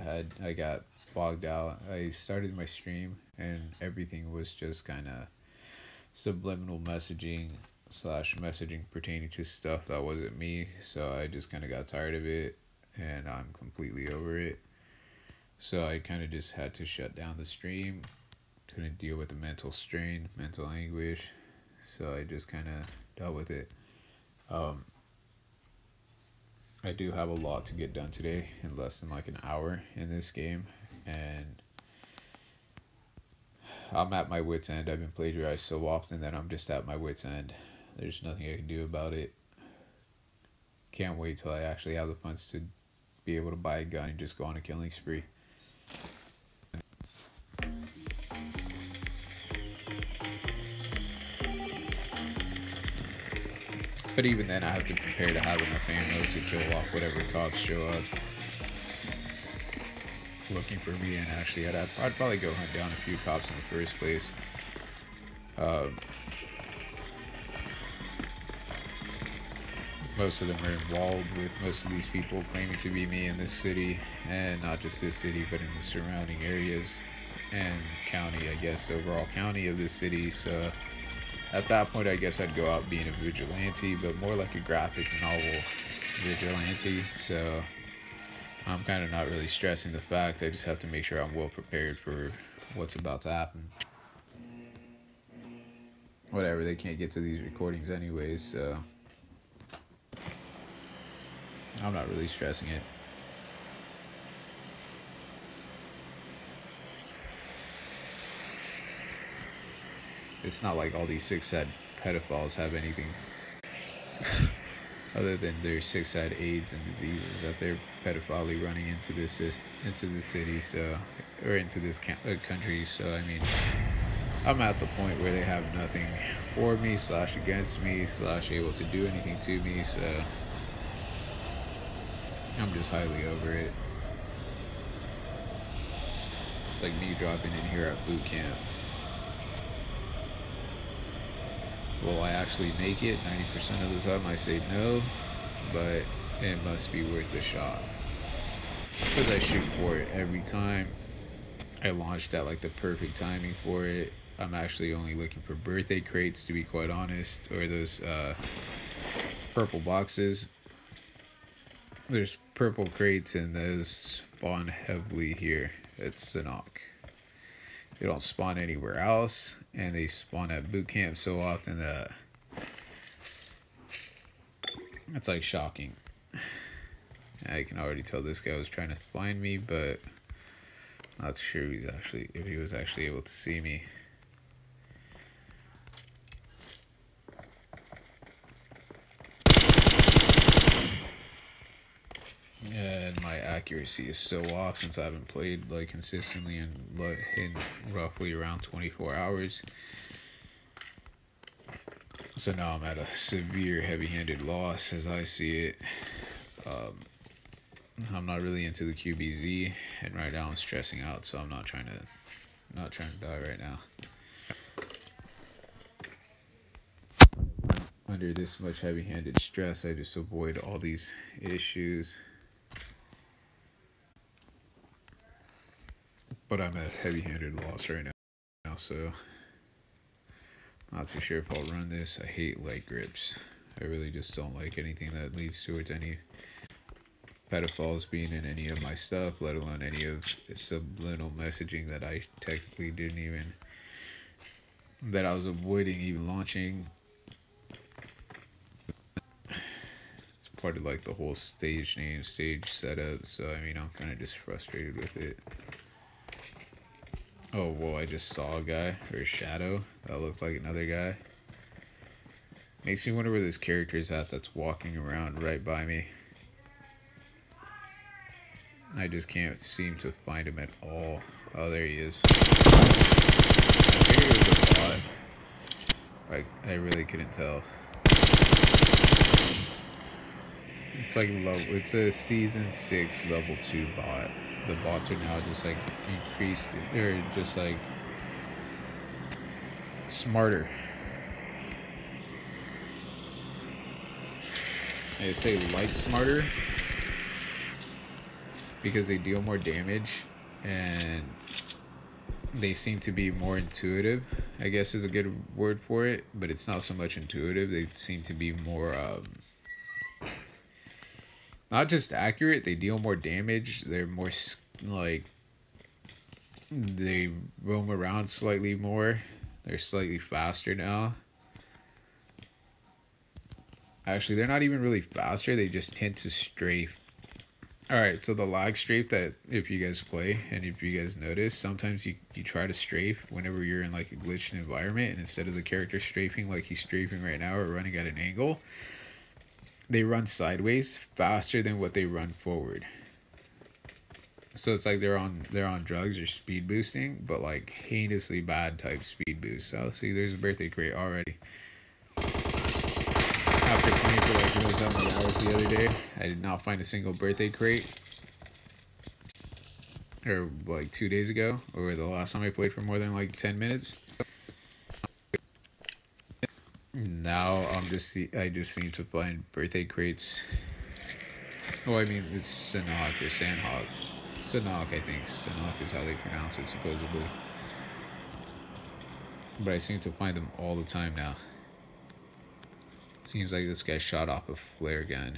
I got bogged out. I started my stream and everything was just kind of subliminal messaging slash messaging pertaining to stuff that wasn't me. So I just kind of got tired of it and I'm completely over it. So I kind of just had to shut down the stream. Couldn't deal with the mental strain, mental anguish. So I just kind of dealt with it. I do have a lot to get done today in less than like an hour in this game. And I'm at my wit's end. I've been plagiarized so often that I'm just at my wit's end. There's nothing I can do about it. Can't wait till I actually have the funds to be able to buy a gun and just go on a killing spree. But even then, I have to prepare to have enough ammo to kill off whatever cops show up looking for me. And actually, I'd probably go hunt down a few cops in the first place. Most of them are involved with most of these people claiming to be me in this city, and not just this city, but in the surrounding areas and county, I guess, overall county of this city. So at that point, I guess I'd go out being a vigilante, but more like a graphic novel vigilante. So I'm kind of not really stressing the fact. I just have to make sure I'm well prepared for what's about to happen. Whatever, they can't get to these recordings anyways, so I'm not really stressing it. It's not like all these sick-sad pedophiles have anything other than their sick-sad AIDS and diseases that they're pedophily running into this city, so, or into this country. So I mean, I'm at the point where they have nothing for me slash against me slash able to do anything to me. So I'm just highly over it. It's like me dropping in here at boot camp. Will I actually make it? 90% of the time I say no, but it must be worth the shot. Because I shoot for it every time. I launched at like the perfect timing for it. I'm actually only looking for birthday crates, to be quite honest, or those purple boxes. There's purple crates and those spawn heavily here at Sanok. They don't spawn anywhere else, and they spawn at boot camp so often that it's like shocking. I can already tell this guy was trying to find me, but I'm not sure if he was actually able to see me. And my accuracy is so off since I haven't played like consistently in roughly around 24 hours. So now I'm at a severe heavy-handed loss as I see it. I'm not really into the QBZ, and right now I'm stressing out, so I'm not trying to die right now. Under this much heavy-handed stress, I just avoid all these issues. But I'm at a heavy-handed loss right now, so not too sure if I'll run this. I hate light grips. I really just don't like anything that leads towards any pedophiles being in any of my stuff, let alone any of the subliminal messaging that I technically didn't even, that I was avoiding even launching. It's part of like the whole stage name, stage setup, so I mean, I'm kind of just frustrated with it. Oh, whoa, I just saw a guy, or a shadow, that looked like another guy. Makes me wonder where this character is at that's walking around right by me. I just can't seem to find him at all. Oh, there he is. I figured it was a bot. Like, I really couldn't tell. It's like it's a season 6 level 2 bot. The bots are now just like increased, or just like smarter. I say like smarter. because they deal more damage and they seem to be more intuitive, I guess is a good word for it, but it's not so much intuitive. They seem to be more not just accurate, they deal more damage. They're more like, they roam around slightly more. They're slightly faster now. Actually, they're not even really faster, they just tend to strafe. Alright, so the lag strafe, that if you guys play and if you guys notice, sometimes you try to strafe whenever you're in like a glitched environment, and instead of the character strafing like he's strafing right now or running at an angle, they run sideways faster than what they run forward. So it's like they're on drugs or speed boosting, but like heinously bad type speed boost. So see, there's a birthday crate already. After playing for like knows how many hours the other day, I did not find a single birthday crate. Or like 2 days ago, or the last time I played for more than like 10 minutes. Now I just seem to find birthday crates. Oh, I mean, it's Sanhok or Sandhawk. Sanhok, I think. Sanhok is how they pronounce it, supposedly. But I seem to find them all the time now. Seems like this guy shot off a flare gun.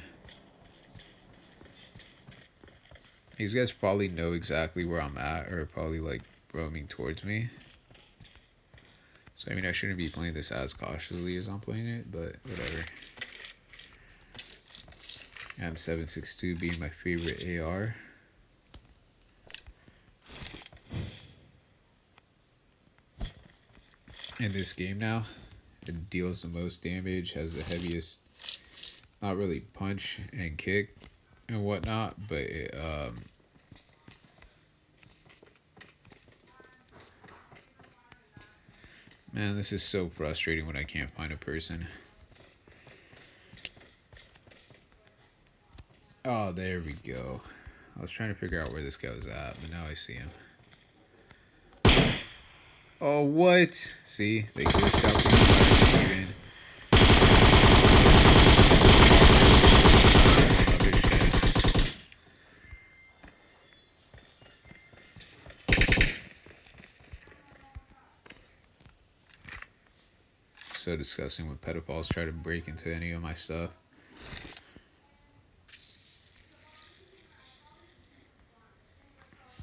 These guys probably know exactly where I'm at, or probably like roaming towards me. So I mean, I shouldn't be playing this as cautiously as I'm playing it, but whatever. M762 being my favorite AR. In this game now, it deals the most damage, has the heaviest, not really punch and kick and whatnot, but it, man, this is so frustrating when I can't find a person. Oh, there we go. I was trying to figure out where this guy was at, but now I see him. Oh, what? See? They glitched out the even. So disgusting when pedophiles try to break into any of my stuff.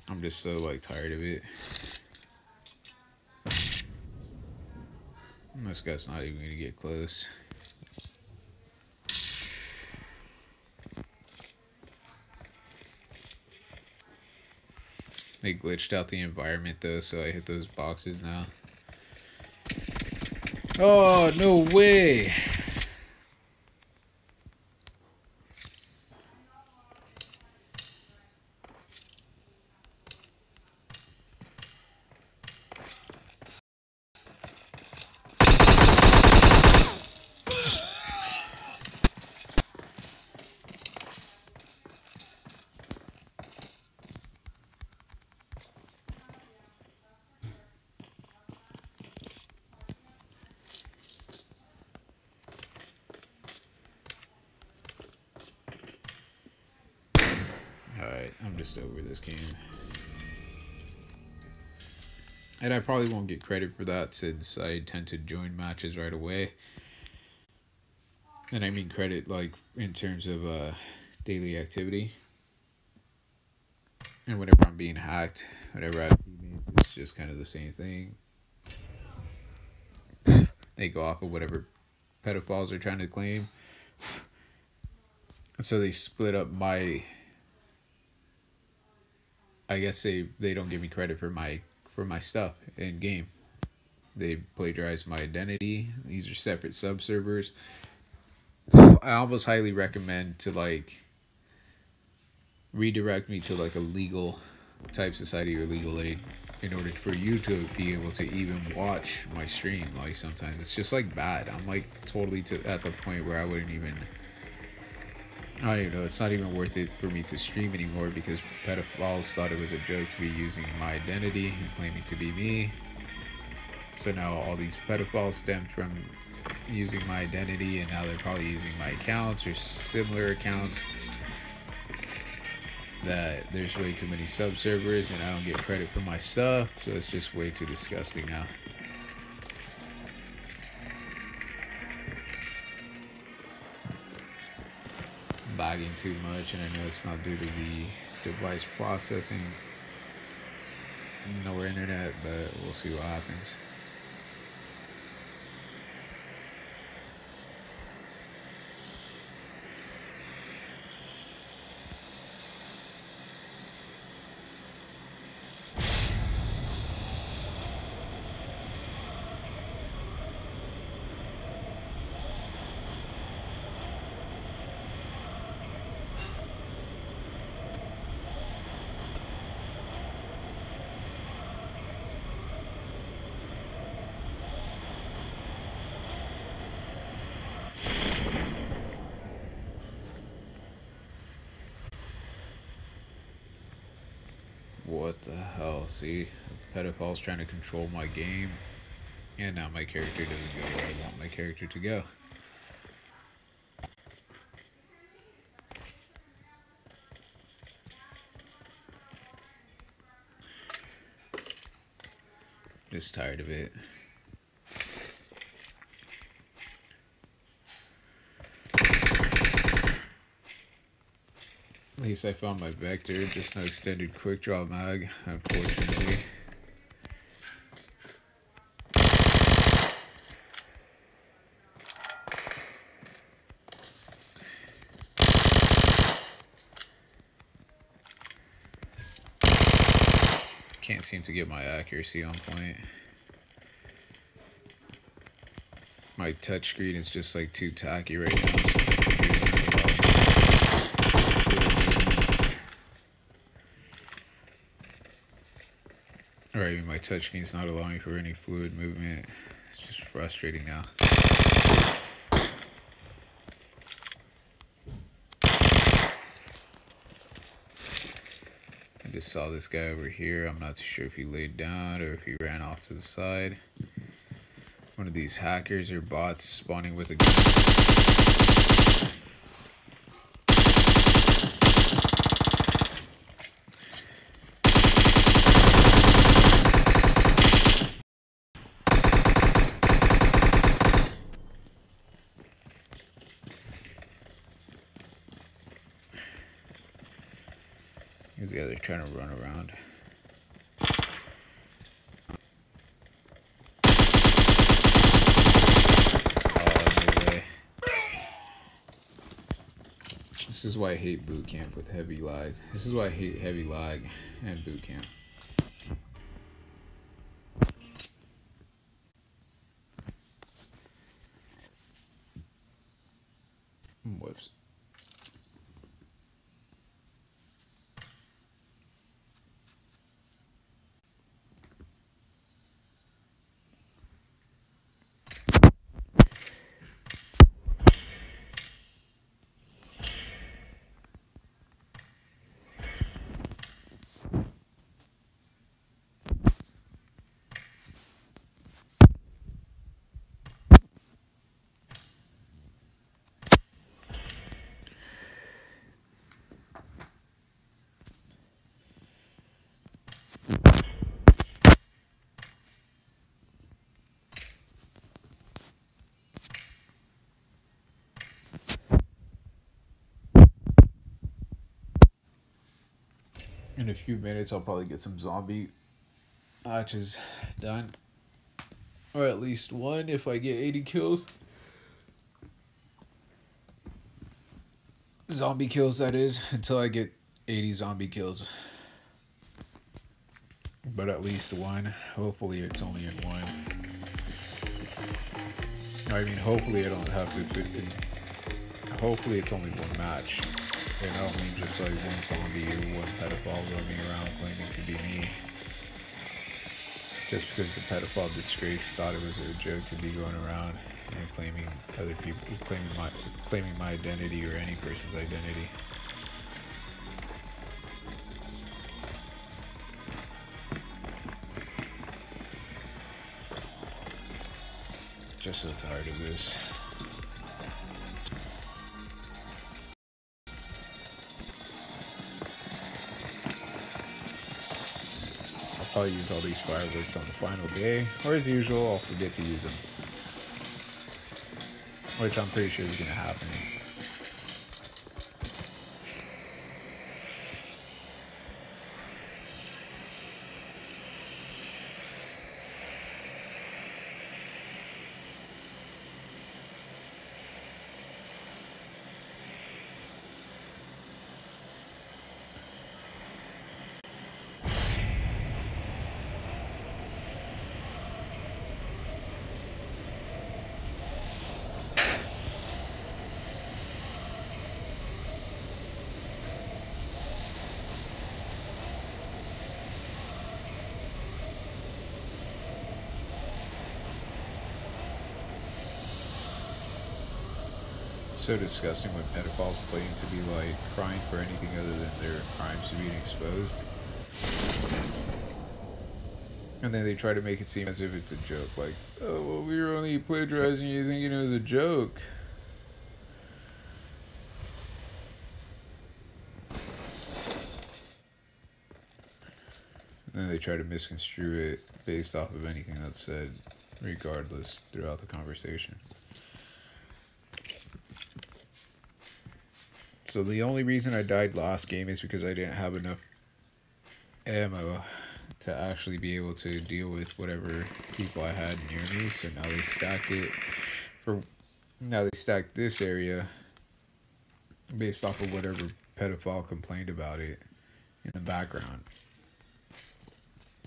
I'm just so like tired of it. This guy's not even gonna get close. They glitched out the environment though, so I hit those boxes now. Oh, no way! Alright, I'm just over this game. And I probably won't get credit for that since I tend to join matches right away. And I mean credit like in terms of daily activity. And whenever I'm being hacked, whenever I have teammates, it's just kind of the same thing. They go off of whatever pedophiles are trying to claim. So they split up my... I guess they don't give me credit for my stuff in game. They plagiarize my identity. These are separate sub-servers. I almost highly recommend to like redirect me to like a legal type society or legal aid in order for you to be able to even watch my stream. Like sometimes it's just like bad. I'm like totally at the point where I wouldn't even... I don't even know, it's not even worth it for me to stream anymore because pedophiles thought it was a joke to be using my identity and claiming to be me. So now all these pedophiles stemmed from using my identity, and now they're probably using my accounts or similar accounts. that there's way too many sub servers and I don't get credit for my stuff, so it's just way too disgusting now. Lagging too much, and I know it's not due to the device processing nor internet, but we'll see what happens. What the hell? See, the pedophile's trying to control my game, and now my character doesn't go where I want my character to go. Just tired of it. At least I found my vector, just no extended quick draw mag, unfortunately. Can't seem to get my accuracy on point. My touchscreen is just like too tacky right now. Or even my touchscreen's not allowing for any fluid movement. It's just frustrating now. I just saw this guy over here. I'm not too sure if he laid down or if he ran off to the side. One of these hackers or bots spawning with a gun. These guys are trying to run around. This is why I hate boot camp with heavy lag. This is why I hate heavy lag and boot camp. Whoops. In a few minutes, I'll probably get some zombie matches done. Or at least one if I get 80 kills. Zombie kills, that is, until I get 80 zombie kills. But at least one. Hopefully it's only in one. I mean, hopefully I don't have to... Hopefully it's only one match. And I don't mean just like one zombie or one pedophile roaming around claiming to be me. Just because the pedophile disgrace thought it was a joke to be going around and claiming other people, claiming my identity or any person's identity. Just so tired of this. I'll use all these fireworks on the final day, or as usual, I'll forget to use them, which I'm pretty sure is going to happen. So disgusting when pedophiles claim to be like crying for anything other than their crimes being exposed. And then they try to make it seem as if it's a joke, like, oh, well, we were only plagiarizing you thinking it was a joke. And then they try to misconstrue it based off of anything that's said, regardless, throughout the conversation. So the only reason I died last game is because I didn't have enough ammo to actually be able to deal with whatever people I had near me. So now they stacked it, or now they stacked this area based off of whatever pedophile complained about it in the background.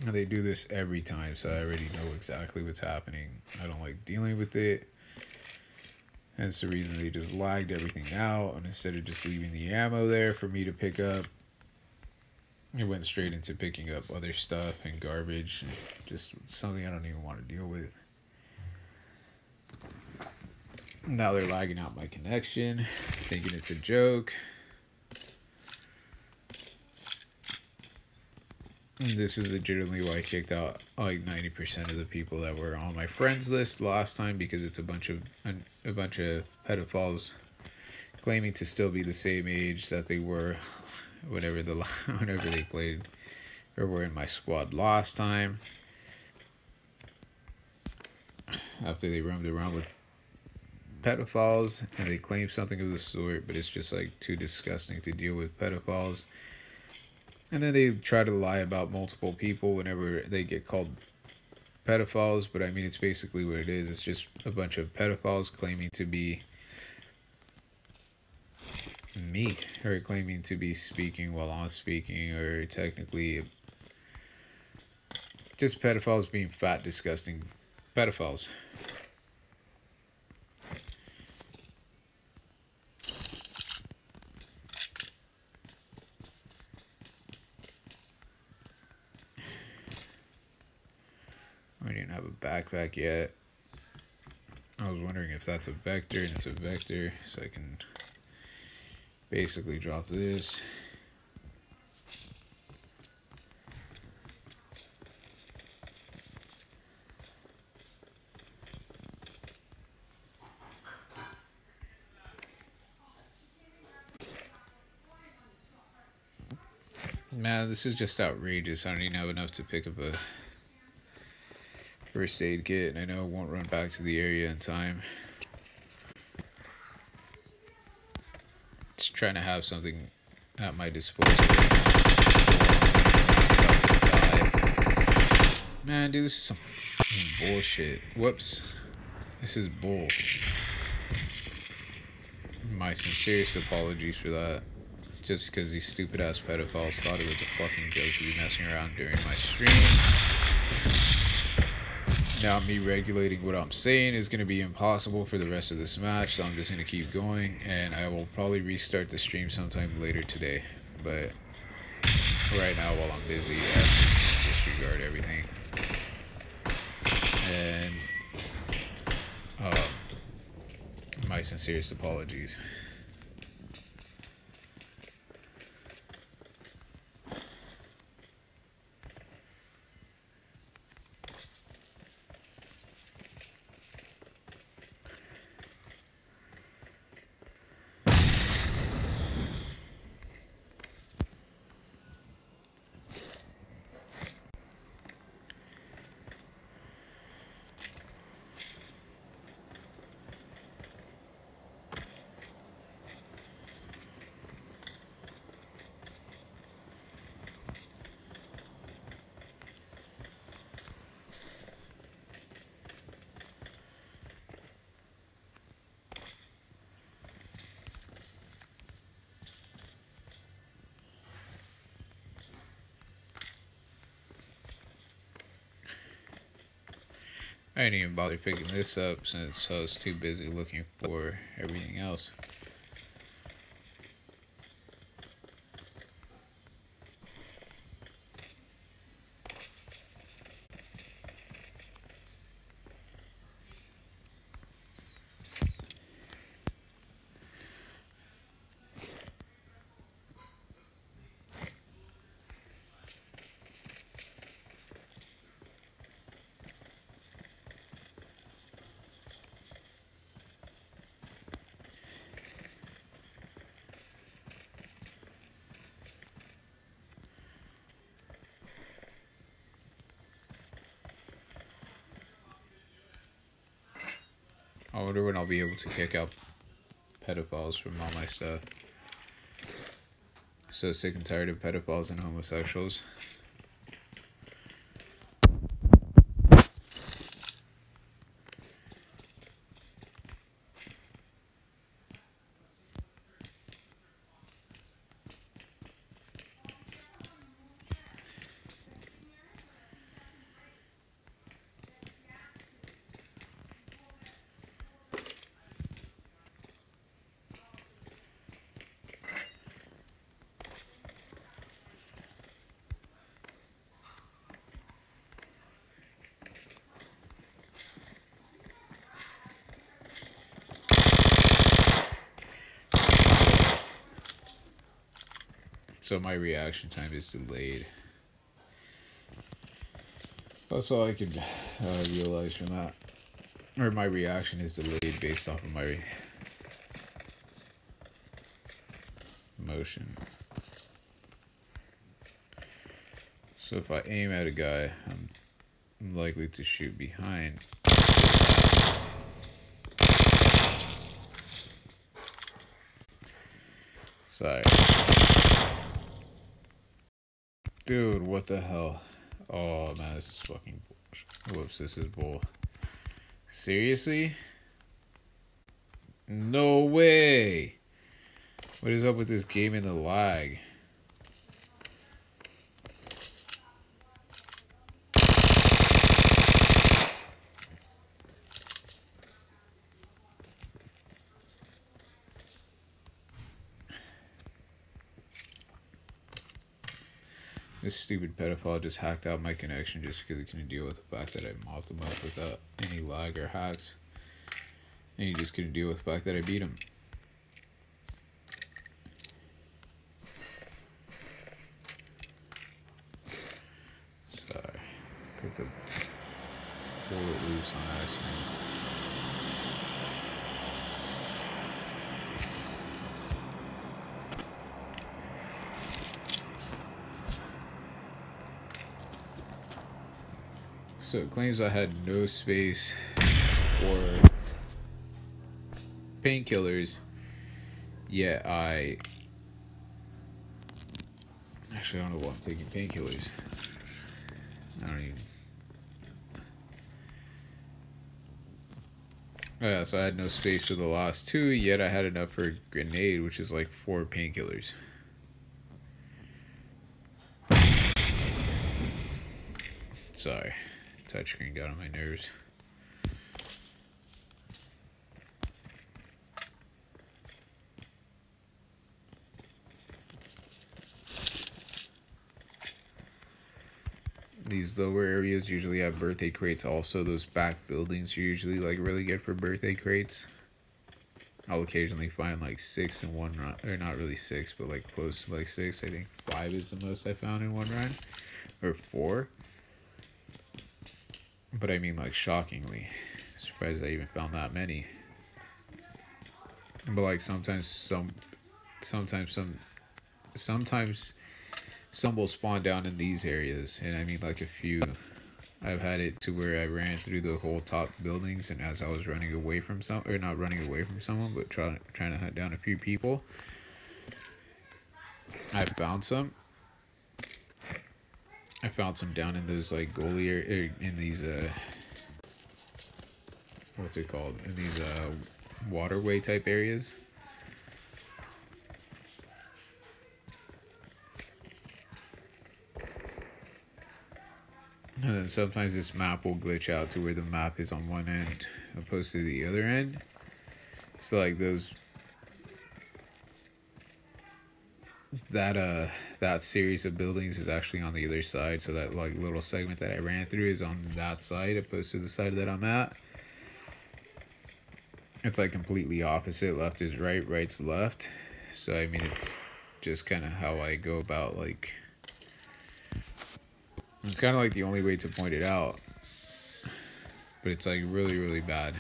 And they do this every time, so I already know exactly what's happening. I don't like dealing with it. That's the reason they just lagged everything out, and instead of just leaving the ammo there for me to pick up, it went straight into picking up other stuff and garbage, and just something I don't even want to deal with. Now they're lagging out my connection, thinking it's a joke. And this is legitimately why I kicked out like 90% of the people that were on my friends list last time, because it's a bunch of pedophiles claiming to still be the same age that they were whenever they played or were in my squad last time. After they roamed around with pedophiles and they claim something of the sort, but it's just like too disgusting to deal with pedophiles. And then they try to lie about multiple people whenever they get called pedophiles, but I mean, it's basically what it is. It's just a bunch of pedophiles claiming to be me, or claiming to be speaking while I'm speaking, or technically just pedophiles being fat, disgusting pedophiles. I didn't have a backpack yet. I was wondering if that's a vector, and it's a vector, so I can basically drop this. Man, this is just outrageous. I don't even have enough to pick up a first aid kit, and I know I won't run back to the area in time. Just trying to have something at my disposal. Man, dude, this is some bullshit. Whoops. This is bull. My sincerest apologies for that. Just because these stupid ass pedophiles thought it was a fucking joke to be messing around during my stream. Now me regulating what I'm saying is going to be impossible for the rest of this match, so I'm just going to keep going, and I will probably restart the stream sometime later today. But right now, while I'm busy, I have to disregard everything. And my sincerest apologies. I didn't even bother picking this up since I was too busy looking for everything else. I wonder when I'll be able to kick out pedophiles from all my stuff. So sick and tired of pedophiles and homosexuals. So my reaction time is delayed. That's all I could realize from that. Or my reaction is delayed based off of my motion. So if I aim at a guy, I'm likely to shoot behind. Sorry. Dude, what the hell? Oh man, this is fucking bullshit. Whoops, this is bull. Seriously? No way! What is up with this game and the lag? This stupid pedophile just hacked out my connection just because he couldn't deal with the fact that I mopped him up without any lag or hacks. And he just couldn't deal with the fact that I beat him. Sorry. Put the bullet loose on accident. So it claims I had no space for painkillers, yet actually I don't know why I'm taking painkillers. I don't even. Yeah, so I had no space for the last two, yet I had enough for a grenade, which is like 4 painkillers. Sorry, touchscreen got on my nerves. These lower areas usually have birthday crates. Also, those back buildings are usually like really good for birthday crates. I'll occasionally find like 6 in one run, or not really 6, but like close to like 6. I think 5 is the most I found in one run, or 4. But I mean, like, shockingly, surprised I even found that many. But like sometimes some will spawn down in these areas, and I mean like a few. I've had it to where I ran through the whole top buildings, and as I was running away from not running away from someone, but trying to hunt down a few people, I found some. I found some down in those like goalie in these what's it called? In these waterway type areas. And then sometimes this map will glitch out to where the map is on one end opposed to the other end. So like that series of buildings is actually on the other side, so that like little segment that I ran through is on that side opposed to the side that I'm at. It's like completely opposite. Left is right, right's left. So I mean, it's just kind of how I go about, like, it's kind of like the only way to point it out, but it's like really, really bad.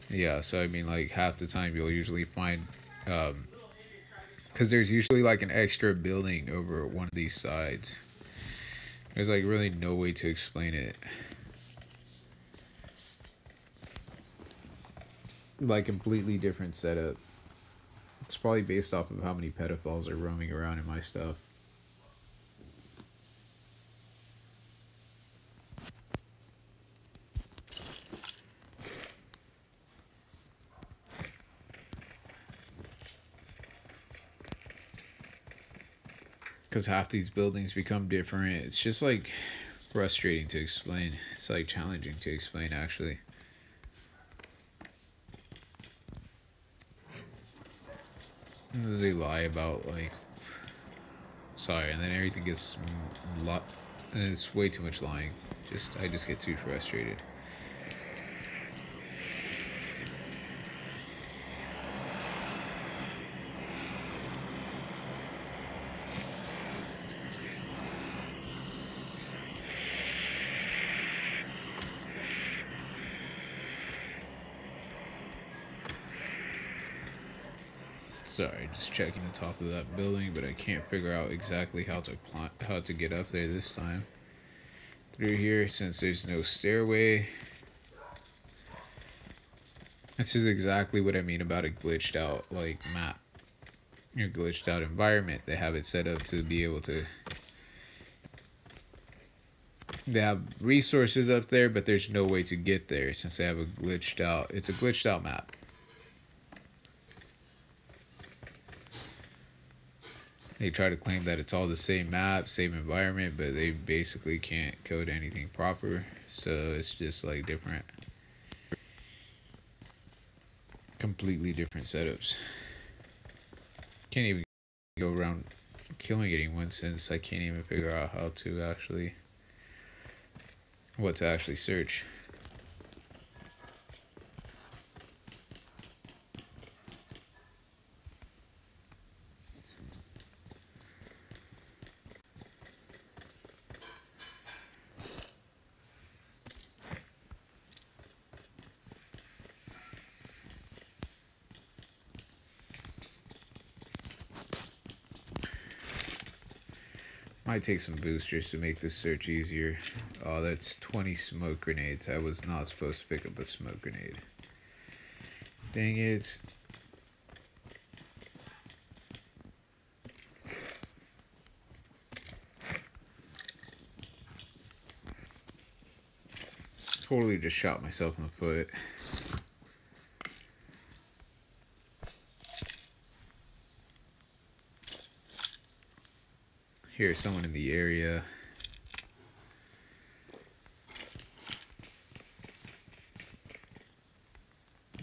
Yeah, so I mean, like, half the time you'll usually find, because there's usually like an extra building over one of these sides. There's like really no way to explain it. Like, completely different setup. It's probably based off of how many pedophiles are roaming around in my stuff. Because half these buildings become different. It's just like frustrating to explain. It's like challenging to explain, actually. They lie about, like, sorry, and then everything gets lot. And it's way too much lying. I just get too frustrated. Sorry, just checking the top of that building, but I can't figure out exactly how to get up there this time. Through here, since there's no stairway. This is exactly what I mean about a glitched out, like, map. Your glitched out environment. They have it set up to be able to. They have resources up there, but there's no way to get there since they have a glitched out. It's a glitched out map. They try to claim that it's all the same map, same environment, but they basically can't code anything proper. So it's just like different, completely different setups. Can't even go around killing anyone since I can't even figure out what to actually search. Might take some boosters to make this search easier. Oh, that's 20 smoke grenades. I was not supposed to pick up a smoke grenade. Dang it. Totally just shot myself in the foot. Here's someone in the area.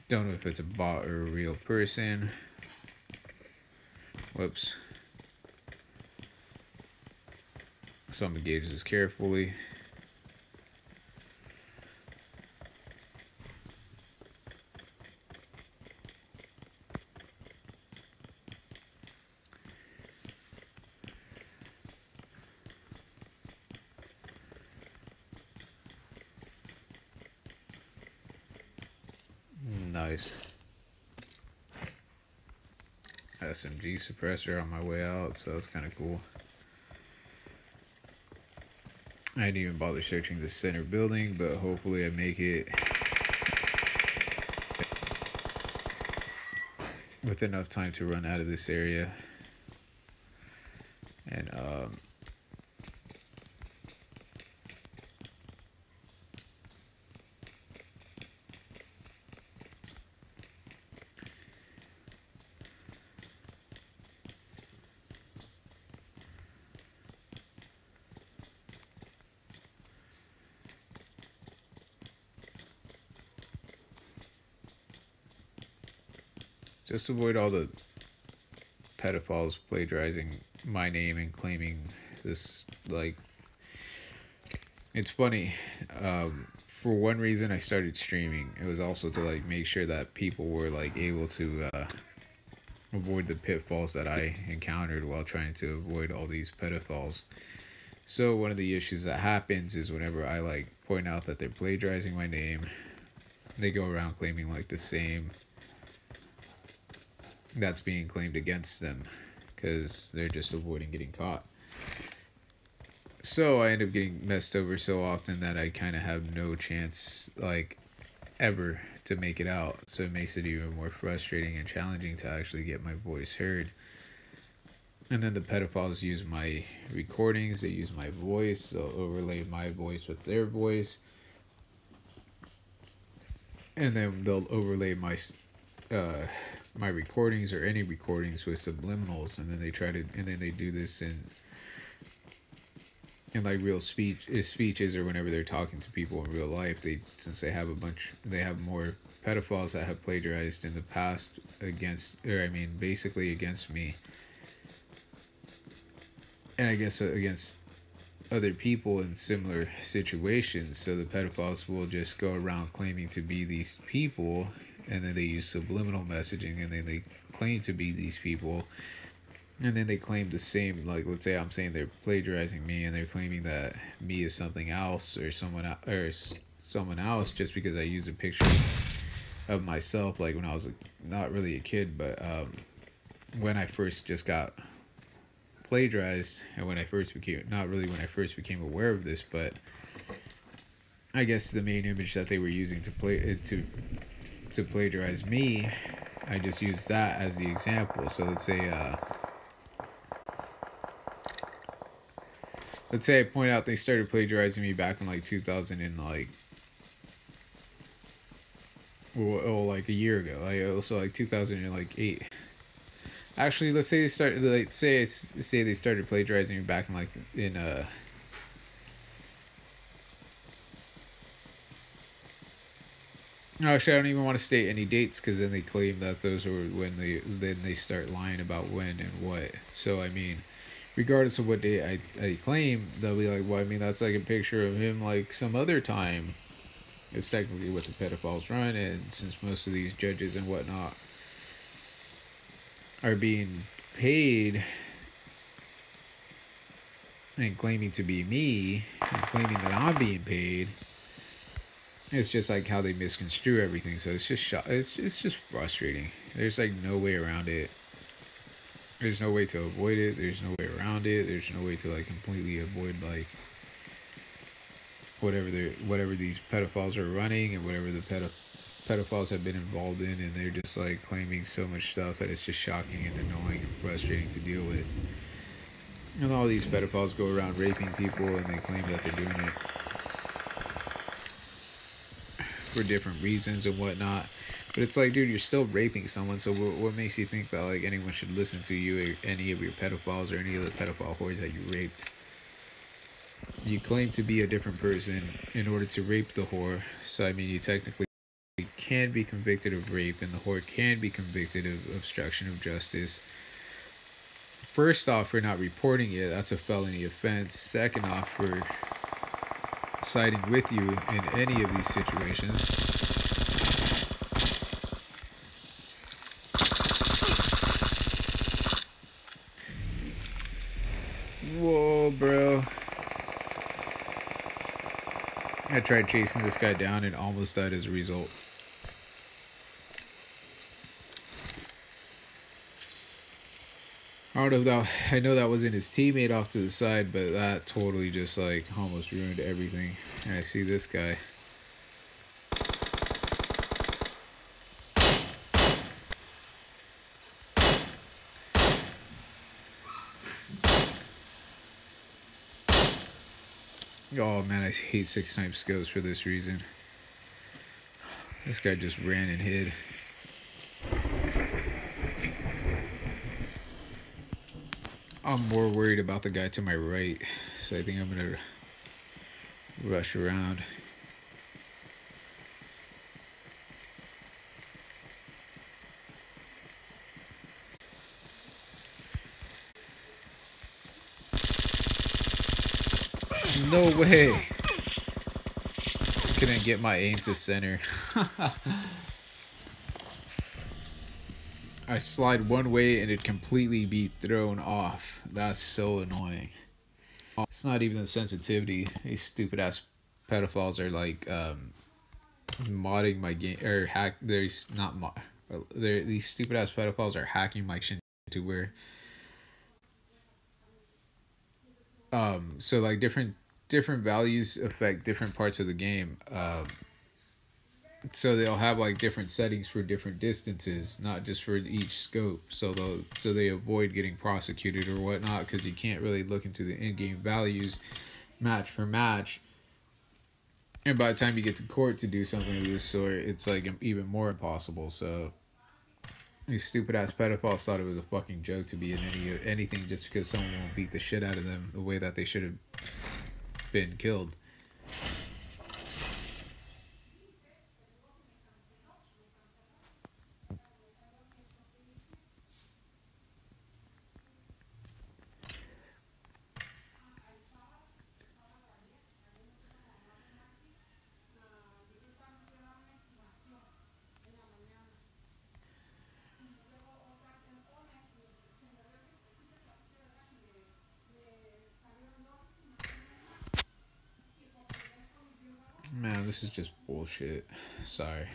Don't know if it's a bot or a real person. Whoops. Someone gauges this carefully. Nice. SMG suppressor on my way out, so that's kind of cool. I didn't even bother searching the center building, but hopefully I make it with enough time to run out of this area. And Just avoid all the pedophiles plagiarizing my name and claiming this. Like, it's funny. For one reason, I started streaming. It was also to like make sure that people were like able to avoid the pitfalls that I encountered while trying to avoid all these pedophiles. So one of the issues that happens is whenever I like point out that they're plagiarizing my name, they go around claiming like the same that's being claimed against them because they're just avoiding getting caught. So I end up getting messed over so often that I kind of have no chance, like, ever to make it out. So it makes it even more frustrating and challenging to actually get my voice heard. And then the pedophiles use my recordings, they use my voice, they'll overlay my voice with their voice. And then they'll overlay uh, my recordings or any recordings with subliminals, and then they do this in like real speeches, or whenever they're talking to people in real life. Since they have more pedophiles that have plagiarized in the past basically against me, and I guess against other people in similar situations. So the pedophiles will just go around claiming to be these people, and then they use subliminal messaging, and then they claim to be these people, and then they claim the same. Like, let's say I'm saying they're plagiarizing me, and they're claiming that me is something else or someone else just because I use a picture of myself, like when I was not really a kid, but when I first just got plagiarized, and when I first became aware of this, but I guess the main image that they were using to plagiarize me, I just used that as the example. So let's say I point out they started plagiarizing me back in like 2000 and like a year ago, like 2008. Actually, let's say they started plagiarizing me back in actually, I don't even want to state any dates because then they claim that those were then they start lying about when and what. So I mean, regardless of what date I claim, they'll be like, well, I mean, that's like a picture of him like some other time. It's technically what the pedophiles run, and since most of these judges and whatnot are being paid and claiming to be me and claiming that I'm being paid, it's just like how they misconstrue everything. So it's just frustrating. There's like no way around it. There's no way to avoid it. There's no way around it. There's no way to like completely avoid like whatever these pedophiles are running and whatever the pedophiles have been involved in, and they're just like claiming so much stuff that it's just shocking and annoying and frustrating to deal with. And all these pedophiles go around raping people, and they claim that they're doing it for different reasons and whatnot. But it's like, dude, you're still raping someone, so what makes you think that like anyone should listen to you or any of your pedophiles or any of the pedophile whores that you raped? You claim to be a different person in order to rape the whore, so I mean, you technically can be convicted of rape, and the whore can be convicted of obstruction of justice. First off, for not reporting it, that's a felony offense. Second off, for siding with you in any of these situations. Whoa, bro. I tried chasing this guy down and almost died as a result. I know that wasn't his teammate off to the side, but that totally just like almost ruined everything. And I see this guy. Oh man, I hate 6x scopes for this reason. This guy just ran and hid. I'm more worried about the guy to my right, so I think I'm gonna rush around. No way. Couldn't get my aim to center. I slide one way and it completely be thrown off. That's so annoying. It's not even the sensitivity. These stupid ass pedophiles are like modding my game or hack. There's not mod. These stupid ass pedophiles are hacking my shit to where so like different values affect different parts of the game. So they'll have like different settings for different distances, not just for each scope. So they avoid getting prosecuted or whatnot because you can't really look into the in-game values match for match. And by the time you get to court to do something of this sort, it's like even more impossible. So these stupid ass pedophiles thought it was a fucking joke to be in anything just because someone won't beat the shit out of them the way that they should have been killed. Man, this is just bullshit. Sorry.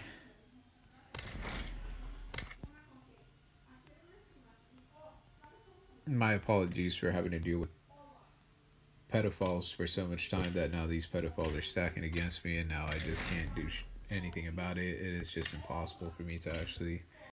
My apologies for having to deal with pedophiles for so much time that now these pedophiles are stacking against me and now I just can't do anything about it. It is just impossible for me to actually